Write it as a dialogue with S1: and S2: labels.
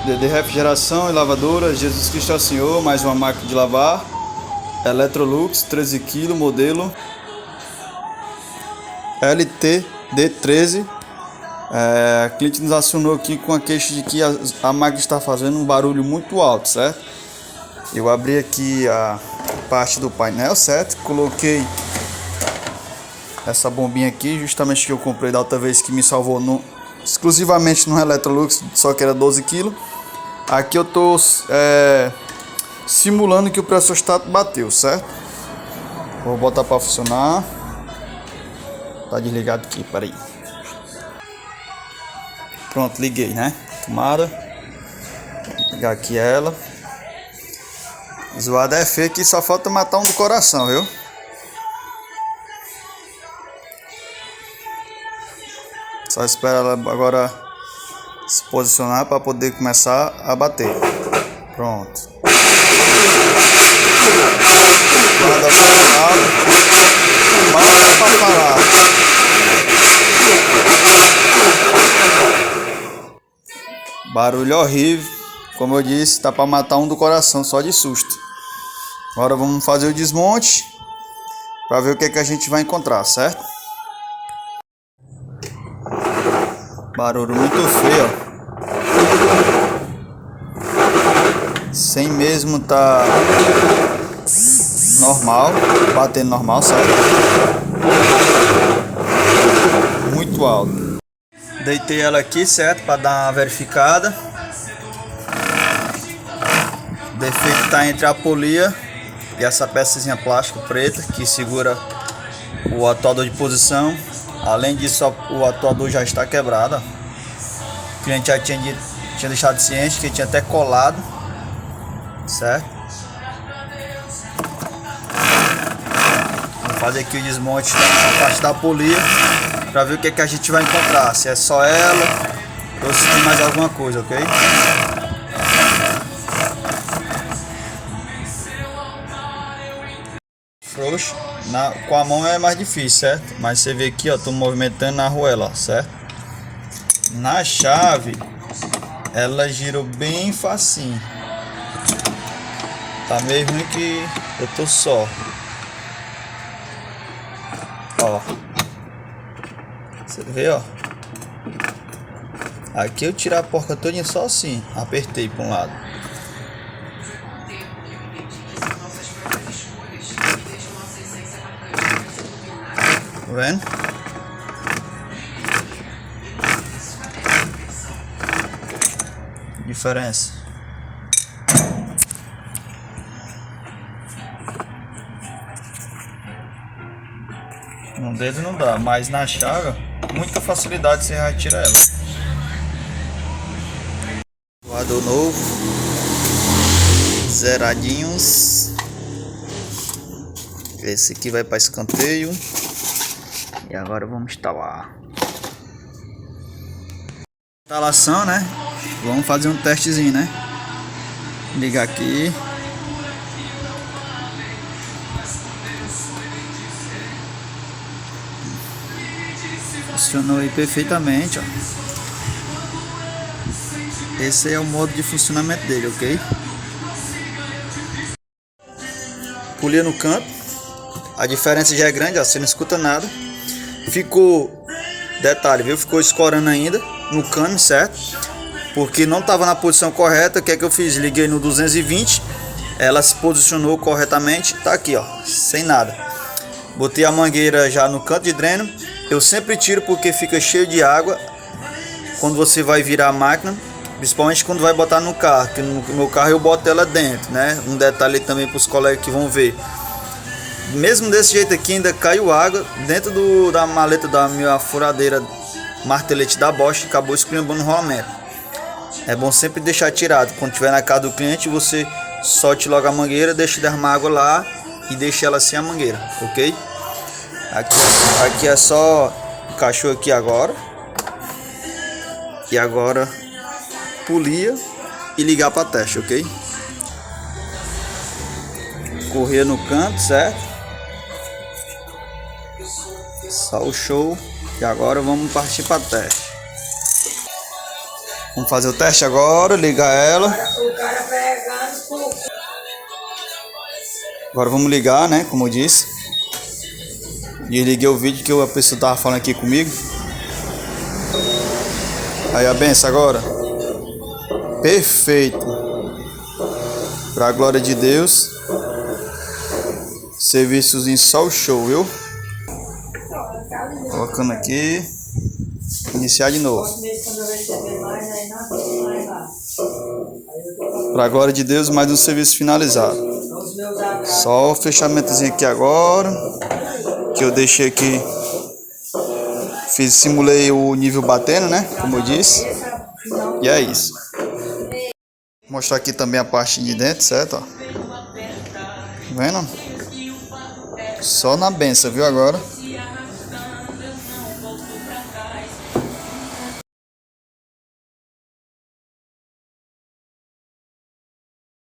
S1: de refrigeração e lavadora, Jesus Cristo é o Senhor, mais uma máquina de lavar, Electrolux, 13 kg, modelo LTD13. A cliente nos acionou aqui com a queixa de que a máquina está fazendo um barulho muito alto, certo? Eu abri aqui a parte do painel, certo? Coloquei essa bombinha aqui, justamente que eu comprei da outra vez, que me salvou exclusivamente no Electrolux, só que era 12 kg. Aqui eu tô simulando que o pressostato bateu, certo? Vou botar para funcionar. Tá desligado aqui, peraí. Pronto, liguei, né? Tomada. Vou ligar aqui ela. Zoada é feio que só falta matar um do coração, viu? Só espera ela agora se posicionar para poder começar a bater. Pronto. Guarda para falar. Barulho horrível. Como eu disse, tá para matar um do coração só de susto. Agora vamos fazer o desmonte para ver o que é que a gente vai encontrar, certo? Barulho muito feio, ó. Sem mesmo tá normal, batendo normal, certo? Muito alto. Deitei ela aqui, certo? Para dar uma verificada. O defeito tá entre a polia e essa peçazinha plástica preta que segura o atuador de posição. Além disso, o atuador já está quebrado. O cliente já tinha deixado ciente que tinha até colado, certo? Vamos fazer aqui o desmonte da parte da polia para ver o que é que a gente vai encontrar. Se é só ela ou se tem mais alguma coisa, ok? Frouxo. Com a mão é mais difícil, certo? Mas você vê aqui, ó, tô movimentando na arruela, ó, certo? Na chave, ela girou bem facinho. Tá meio ruim que eu tô só. Ó. Você vê, ó. Aqui eu tirar a porca todinha só assim. Apertei para um lado. Tá vendo? Diferença. No dedo não dá, mas na chave, muita facilidade você retira ela. Voador novo, zeradinhos. Esse aqui vai para escanteio. E agora vamos instalar. Instalação, né? Vamos fazer um testezinho, né? Ligar aqui. Funcionou aí perfeitamente, ó. Esse é o modo de funcionamento dele, ok? Polia no canto. A diferença já é grande, ó. Você não escuta nada. Ficou, detalhe, viu? Ficou escorando ainda no cano, certo? Porque não estava na posição correta. O que é que eu fiz? Liguei no 220. Ela se posicionou corretamente. Tá aqui, ó, sem nada. Botei a mangueira já no canto de dreno. Eu sempre tiro porque fica cheio de água quando você vai virar a máquina, principalmente quando vai botar no carro, que no meu carro eu boto ela dentro, né? Um detalhe também para os colegas que vão ver. Mesmo desse jeito aqui ainda caiu água dentro da maleta da minha furadeira martelete da Bosch, acabou esculhambando o rolamento. É bom sempre deixar tirado. Quando estiver na casa do cliente, você solte logo a mangueira, deixe derramar água lá e deixe ela sem a mangueira, ok? Aqui é só encaixou aqui agora. E agora polia e ligar para teste, ok? Correr no canto, certo? Só o show. E agora vamos partir para teste. Vamos fazer o teste agora, ligar ela.
S2: O cara pegando.
S1: Agora vamos ligar, né? Como eu disse. E liguei o vídeo que a pessoa tava falando aqui comigo. Aí a benção agora. Perfeito. Pra glória de Deus. Serviçozinho só o show, viu? Colocando aqui. Iniciar de novo. Pra glória de Deus, mais um serviço finalizado. Só o fechamentozinho aqui agora. Que eu deixei aqui. Simulei o nível batendo, né? Como eu disse. E é isso. Vou mostrar aqui também a parte de dentro, certo? Ó. Vendo? Só na benção, viu agora?